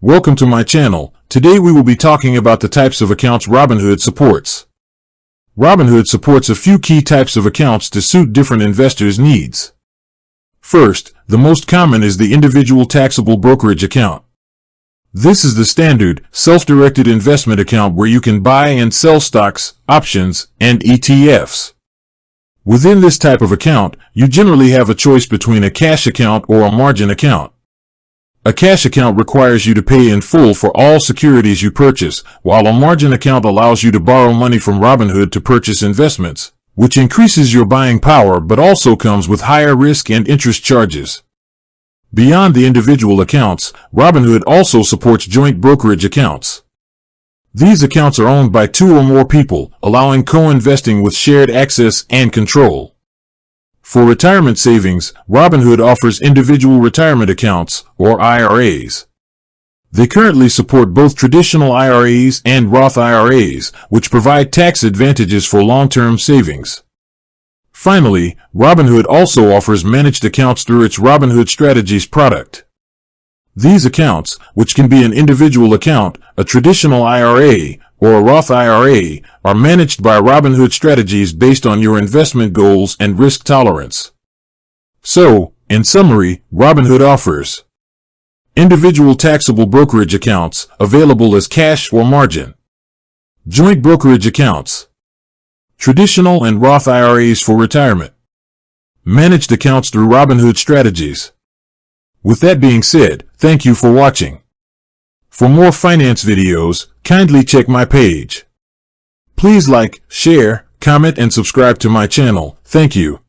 Welcome to my channel. Today we will be talking about the types of accounts Robinhood supports. Robinhood supports a few key types of accounts to suit different investors' needs. First, the most common is the individual taxable brokerage account. This is the standard, self-directed investment account where you can buy and sell stocks, options, and ETFs. Within this type of account, you generally have a choice between a cash account or a margin account. A cash account requires you to pay in full for all securities you purchase, while a margin account allows you to borrow money from Robinhood to purchase investments, which increases your buying power but also comes with higher risk and interest charges. Beyond the individual accounts, Robinhood also supports joint brokerage accounts. These accounts are owned by two or more people, allowing co-investing with shared access and control. For retirement savings, Robinhood offers individual retirement accounts, or IRAs. They currently support both traditional IRAs and Roth IRAs, which provide tax advantages for long-term savings. Finally, Robinhood also offers managed accounts through its Robinhood Strategies product. These accounts, which can be an individual account, a traditional IRA, or a Roth IRA, are managed by Robinhood Strategies based on your investment goals and risk tolerance. So, in summary, Robinhood offers individual taxable brokerage accounts, available as cash or margin; joint brokerage accounts; traditional and Roth IRAs for retirement; managed accounts through Robinhood Strategies. With that being said, thank you for watching. For more finance videos, kindly check my page. Please like, share, comment, and subscribe to my channel. Thank you.